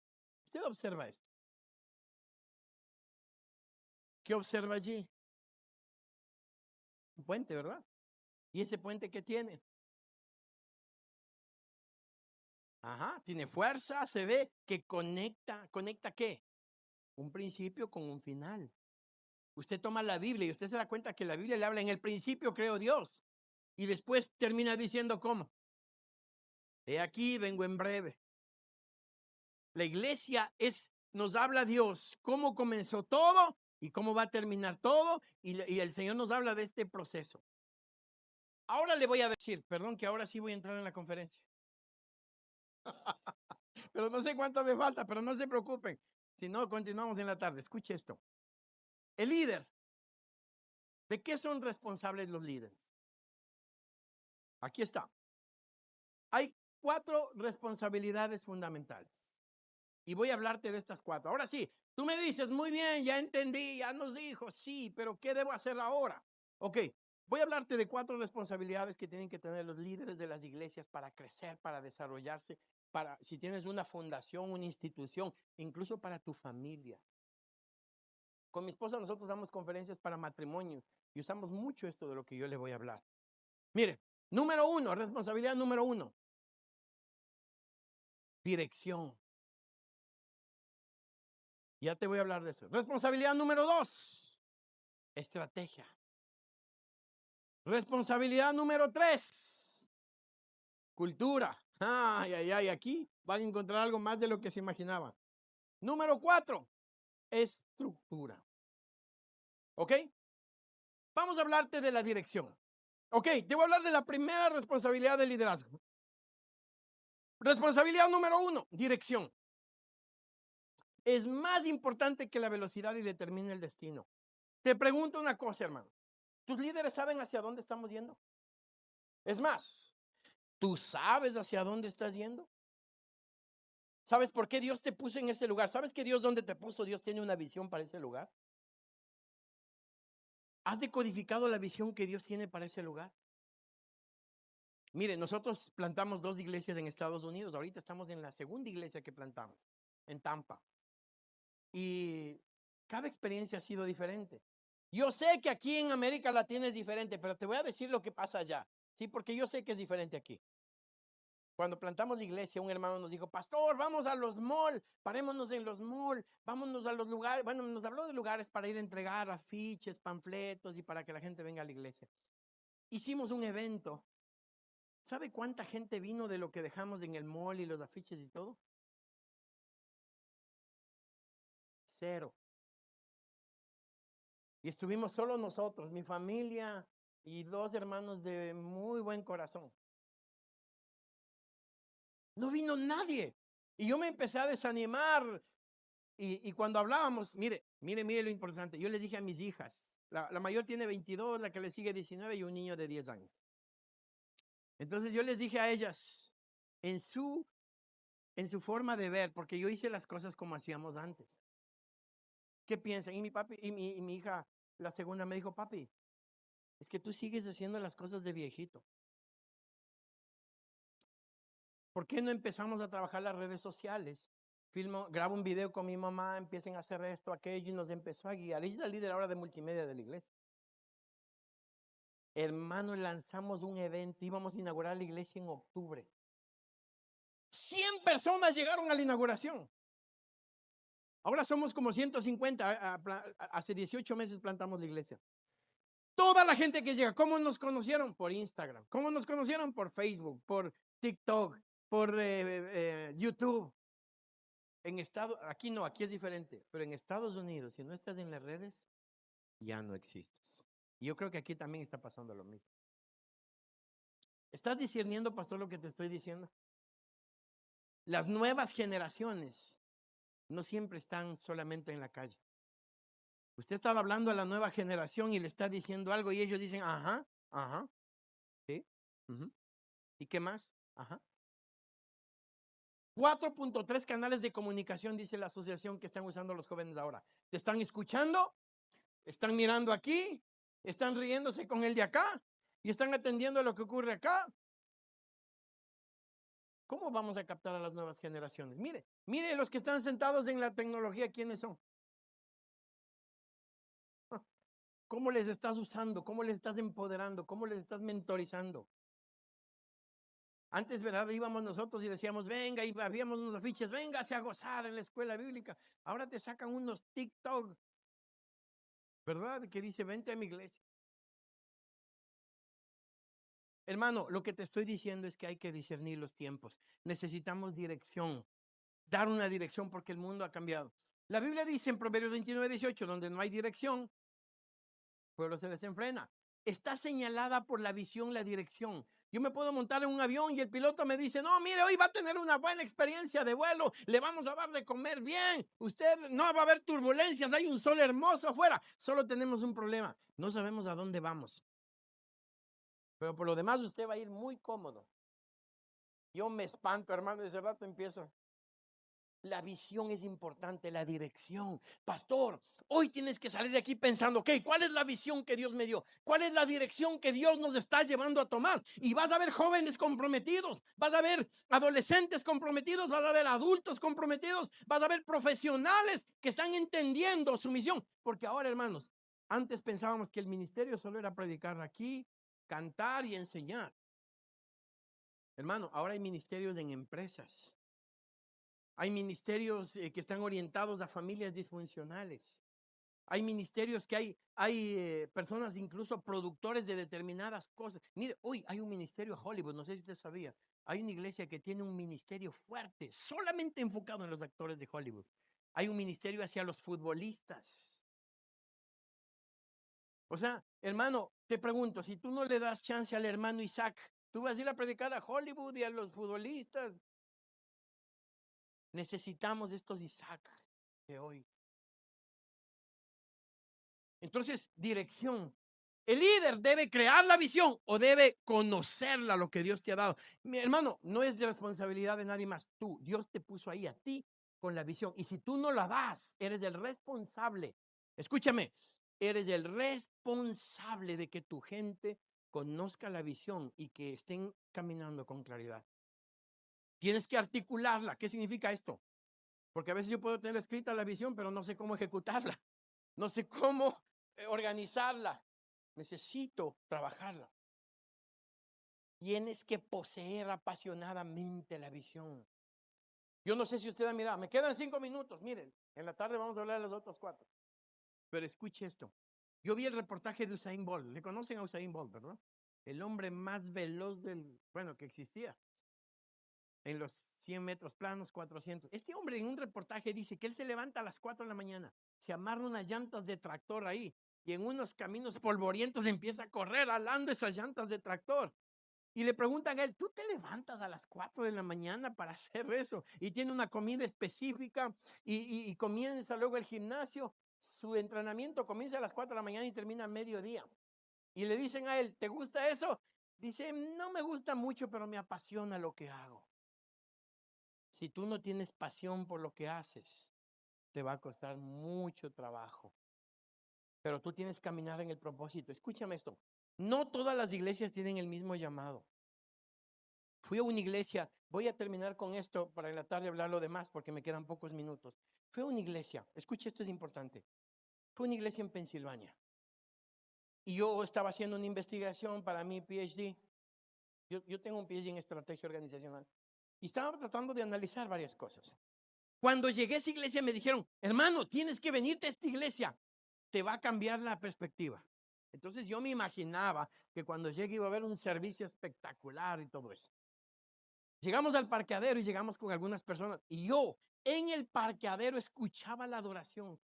Usted observa esto. ¿Qué observa allí? Un puente, ¿verdad? ¿Y ese puente qué tiene? Ajá, tiene fuerza, se ve que conecta. ¿Conecta qué? Un principio con un final. Usted toma la Biblia y usted se da cuenta que la Biblia le habla en el principio creó Dios. Y después termina diciendo ¿cómo? He aquí, vengo en breve. La iglesia nos habla Dios cómo comenzó todo y cómo va a terminar todo. Y el Señor nos habla de este proceso. Ahora le voy a decir, perdón que ahora sí voy a entrar en la conferencia. Pero no sé cuánto me falta, pero no se preocupen. Si no, continuamos en la tarde. Escuche esto. El líder. ¿De qué son responsables los líderes? Aquí está. Hay 4 responsabilidades fundamentales. Y voy a hablarte de estas 4. Ahora sí, tú me dices, muy bien, ya entendí, ya nos dijo, sí, pero ¿qué debo hacer ahora? Ok, voy a hablarte de 4 responsabilidades que tienen que tener los líderes de las iglesias para crecer, para desarrollarse, para si tienes una fundación, una institución, incluso para tu familia. Con mi esposa nosotros damos conferencias para matrimonio y usamos mucho esto de lo que yo le voy a hablar. Mire, número 1, responsabilidad número 1. Dirección. Ya te voy a hablar de eso. Responsabilidad número 2. Estrategia. Responsabilidad número 3. Cultura. Ay, aquí van a encontrar algo más de lo que se imaginaba. Número 4. Estructura. ¿Ok? Vamos a hablarte de la dirección. Ok, te voy a hablar de la primera responsabilidad del liderazgo. Responsabilidad número 1, dirección. Es más importante que la velocidad y determina el destino. Te pregunto una cosa, hermano. ¿Tus líderes saben hacia dónde estamos yendo? Es más, ¿tú sabes hacia dónde estás yendo? ¿Sabes por qué Dios te puso en ese lugar? ¿Sabes que Dios donde te puso, Dios tiene una visión para ese lugar? ¿Has decodificado la visión que Dios tiene para ese lugar? Mire, nosotros plantamos 2 iglesias en Estados Unidos. Ahorita estamos en la segunda iglesia que plantamos, en Tampa. Y cada experiencia ha sido diferente. Yo sé que aquí en América Latina es diferente, pero te voy a decir lo que pasa allá. Sí, porque yo sé que es diferente aquí. Cuando plantamos la iglesia, un hermano nos dijo, pastor, vamos a los malls, parémonos en los malls, vámonos a los lugares. Bueno, nos habló de lugares para ir a entregar afiches, panfletos y para que la gente venga a la iglesia. Hicimos un evento. ¿Sabe cuánta gente vino de lo que dejamos en el mall y los afiches y todo? 0. Y estuvimos solo nosotros, mi familia y 2 hermanos de muy buen corazón. No vino nadie. Y yo me empecé a desanimar. Y cuando hablábamos, mire lo importante. Yo les dije a mis hijas, la mayor tiene 22, la que le sigue 19 y un niño de 10 años. Entonces yo les dije a ellas, en su forma de ver, porque yo hice las cosas como hacíamos antes. ¿Qué piensan? Y mi papi, y mi hija, la segunda, me dijo, papi, es que tú sigues haciendo las cosas de viejito. ¿Por qué no empezamos a trabajar las redes sociales? Grabo un video con mi mamá, empiecen a hacer esto, aquello, y nos empezó a guiar. Ella es la líder ahora de multimedia de la iglesia. Hermano, lanzamos un evento, íbamos a inaugurar la iglesia en octubre. 100 personas llegaron a la inauguración. Ahora somos como 150. Hace 18 meses plantamos la iglesia. Toda la gente que llega, ¿cómo nos conocieron? Por Instagram. ¿Cómo nos conocieron? Por Facebook, por TikTok, por YouTube. Aquí no, aquí es diferente, pero en Estados Unidos, si no estás en las redes, ya no existes. Y yo creo que aquí también está pasando lo mismo. ¿Estás discerniendo, pastor, lo que te estoy diciendo? Las nuevas generaciones no siempre están solamente en la calle. Usted estaba hablando a la nueva generación y le está diciendo algo y ellos dicen, ajá, sí, ¿y qué más? 4.3 canales de comunicación, dice la asociación, que están usando los jóvenes ahora. ¿Te están escuchando? ¿Están mirando aquí? ¿Están riéndose con el de acá? ¿Y están atendiendo a lo que ocurre acá? ¿Cómo vamos a captar a las nuevas generaciones? Mire los que están sentados en la tecnología, ¿quiénes son? ¿Cómo les estás usando? ¿Cómo les estás empoderando? ¿Cómo les estás mentorizando? Antes, ¿verdad? Íbamos nosotros y decíamos, venga, y habíamos unos afiches, véngase a gozar en la escuela bíblica. Ahora te sacan unos TikTok, ¿verdad? Que dice, vente a mi iglesia. Hermano, lo que te estoy diciendo es que hay que discernir los tiempos. Necesitamos dirección, dar una dirección porque el mundo ha cambiado. La Biblia dice en Proverbios 29:18, donde no hay dirección, el pueblo se desenfrena. Está señalada por la visión, la dirección. Yo me puedo montar en un avión y el piloto me dice, no, mire, hoy va a tener una buena experiencia de vuelo, le vamos a dar de comer bien, usted no va a haber turbulencias, hay un sol hermoso afuera. Solo tenemos un problema, no sabemos a dónde vamos. Pero por lo demás usted va a ir muy cómodo. Yo me espanto, hermano, de ese rato empiezo. La visión es importante, la dirección. Pastor, hoy tienes que salir de aquí pensando, ok, ¿cuál es la visión que Dios me dio? ¿Cuál es la dirección que Dios nos está llevando a tomar? Y vas a ver jóvenes comprometidos, vas a ver adolescentes comprometidos, vas a ver adultos comprometidos, vas a ver profesionales que están entendiendo su misión. Porque ahora, hermanos, antes pensábamos que el ministerio solo era predicar aquí, cantar y enseñar. Hermano, ahora hay ministerios en empresas. Hay ministerios que están orientados a familias disfuncionales. Hay ministerios que hay personas, incluso productores de determinadas cosas. Mire, hoy hay un ministerio a Hollywood, no sé si usted sabía. Hay una iglesia que tiene un ministerio fuerte, solamente enfocado en los actores de Hollywood. Hay un ministerio hacia los futbolistas. O sea, hermano, te pregunto, si tú no le das chance al hermano Isaac, tú vas a ir a predicar a Hollywood y a los futbolistas. Necesitamos estos Isaac de hoy. Entonces, dirección. El líder debe crear la visión o debe conocerla, lo que Dios te ha dado. Mi hermano, no es de responsabilidad de nadie más. Dios te puso ahí a ti con la visión. Y si tú no la das, eres el responsable. Escúchame, eres el responsable de que tu gente conozca la visión y que estén caminando con claridad. Tienes que articularla. ¿Qué significa esto? Porque a veces yo puedo tener escrita la visión, pero no sé cómo ejecutarla. No sé cómo organizarla. Necesito trabajarla. Tienes que poseer apasionadamente la visión. Yo no sé si usted ha mirado, me quedan 5 minutos, miren, en la tarde vamos a hablar de los otros 4. Pero escuche esto. Yo vi el reportaje de Usain Bolt. ¿Le conocen a Usain Bolt, verdad? El hombre más veloz que existía. En los 100 metros planos, 400. Este hombre en un reportaje dice que él se levanta a las 4 de la mañana, se amarra unas llantas de tractor ahí y en unos caminos polvorientos empieza a correr alando esas llantas de tractor. Y le preguntan a él, ¿tú te levantas a las 4 de la mañana para hacer eso? Y tiene una comida específica y comienza luego el gimnasio. Su entrenamiento comienza a las 4 de la mañana y termina a mediodía. Y le dicen a él, ¿te gusta eso? Dice, no me gusta mucho, pero me apasiona lo que hago. Si tú no tienes pasión por lo que haces, te va a costar mucho trabajo. Pero tú tienes que caminar en el propósito. Escúchame esto. No todas las iglesias tienen el mismo llamado. Fui a una iglesia, voy a terminar con esto para en la tarde hablar lo demás porque me quedan pocos minutos. Fui a una iglesia, escuche, esto es importante. Fue una iglesia en Pensilvania. Y yo estaba haciendo una investigación para mi PhD. Yo tengo un PhD en estrategia organizacional. Y estaba tratando de analizar varias cosas. Cuando llegué a esa iglesia me dijeron, hermano, tienes que venirte a esta iglesia. Te va a cambiar la perspectiva. Entonces yo me imaginaba que cuando llegue iba a haber un servicio espectacular y todo eso. Llegamos al parqueadero y llegamos con algunas personas. Y yo en el parqueadero escuchaba la adoración.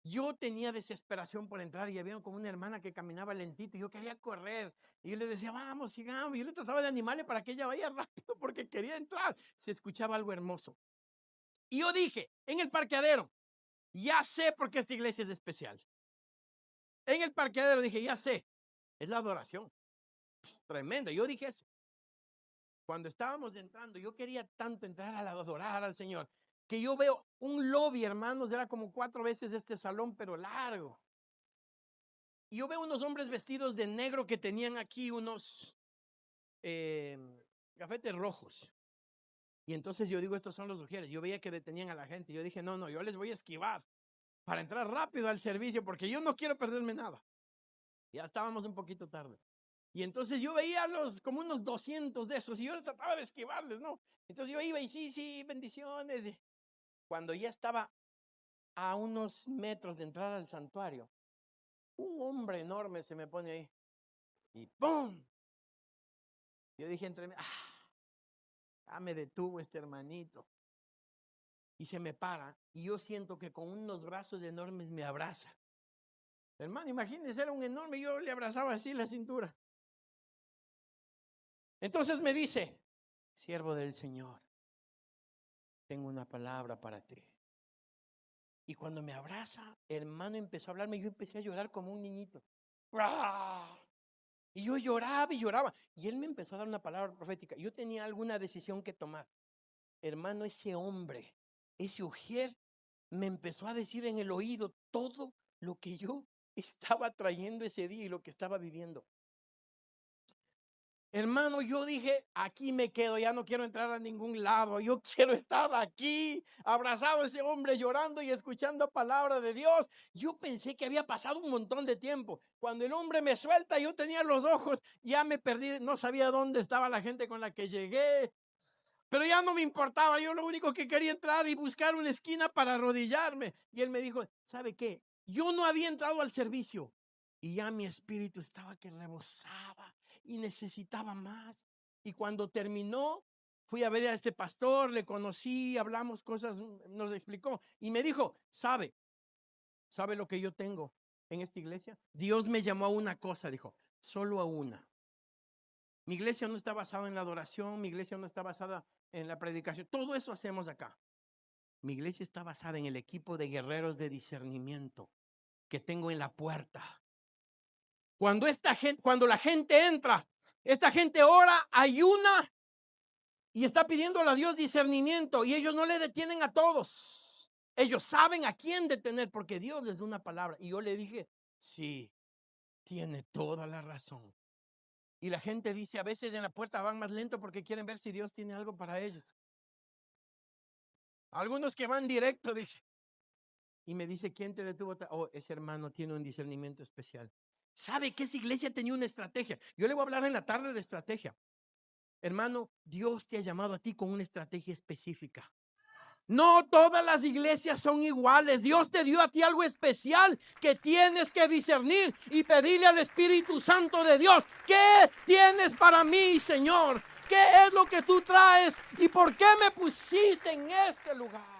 Yo tenía desesperación por entrar y había como una hermana que caminaba lentito y yo quería correr. Y yo le decía, vamos, sigamos. Y yo le trataba de animarle para que ella vaya rápido porque quería entrar. Se escuchaba algo hermoso. Y yo dije, en el parqueadero, ya sé por qué esta iglesia es especial. En el parqueadero dije, ya sé, es la adoración. Es tremenda. Yo dije eso. Cuando estábamos entrando, yo quería tanto entrar a adorar al Señor, que yo veo un lobby, hermanos, era como 4 veces este salón, pero largo. Y yo veo unos hombres vestidos de negro que tenían aquí unos gafetes rojos. Y entonces yo digo, estos son los ujieres. Yo veía que detenían a la gente. Yo dije, no, yo les voy a esquivar para entrar rápido al servicio porque yo no quiero perderme nada. Ya estábamos un poquito tarde. Y entonces yo veía como unos 200 de esos y yo trataba de esquivarles, ¿no? Entonces yo iba y sí, bendiciones. Cuando ya estaba a unos metros de entrar al santuario, un hombre enorme se me pone ahí y ¡pum! Yo dije entre mí, me detuvo este hermanito. Y se me para y yo siento que con unos brazos enormes me abraza. Hermano, imagínense, era un enorme y yo le abrazaba así la cintura. Entonces me dice, siervo del Señor, tengo una palabra para ti. Y cuando me abraza, hermano, empezó a hablarme, yo empecé a llorar como un niñito. Y yo lloraba y lloraba. Y él me empezó a dar una palabra profética. Yo tenía alguna decisión que tomar. Hermano, ese hombre, ese ujier, me empezó a decir en el oído todo lo que yo estaba trayendo ese día y lo que estaba viviendo. Hermano, yo dije, aquí me quedo, ya no quiero entrar a ningún lado, yo quiero estar aquí, abrazado a ese hombre, llorando y escuchando palabra de Dios. Yo pensé que había pasado un montón de tiempo. Cuando el hombre me suelta, yo tenía los ojos, ya me perdí, no sabía dónde estaba la gente con la que llegué. Pero ya no me importaba, yo lo único que quería entrar y buscar una esquina para arrodillarme. Y él me dijo, ¿sabe qué? Yo no había entrado al servicio y ya mi espíritu estaba que rebosaba y necesitaba más. Y cuando terminó, fui a ver a este pastor, le conocí, hablamos cosas, nos explicó y me dijo, ¿sabe lo que yo tengo en esta iglesia? Dios me llamó a una cosa, dijo, solo a una. Mi iglesia no está basada en la adoración, mi iglesia no está basada en la predicación. Todo eso hacemos acá. Mi iglesia está basada en el equipo de guerreros de discernimiento que tengo en la puerta. Cuando la gente entra, esta gente ora, ayuna y está pidiéndole a Dios discernimiento y ellos no le detienen a todos. Ellos saben a quién detener porque Dios les da una palabra. Y yo le dije, sí, tiene toda la razón. Y la gente dice, a veces en la puerta van más lento porque quieren ver si Dios tiene algo para ellos. Algunos que van directo, dice. Y me dice, ¿quién te detuvo? Oh, ese hermano tiene un discernimiento especial. ¿Sabe que esa iglesia tenía una estrategia? Yo le voy a hablar en la tarde de estrategia. Hermano, Dios te ha llamado a ti con una estrategia específica. No todas las iglesias son iguales. Dios te dio a ti algo especial que tienes que discernir y pedirle al Espíritu Santo de Dios, ¿qué tienes para mí, Señor? ¿Qué es lo que tú traes? ¿Y por qué me pusiste en este lugar?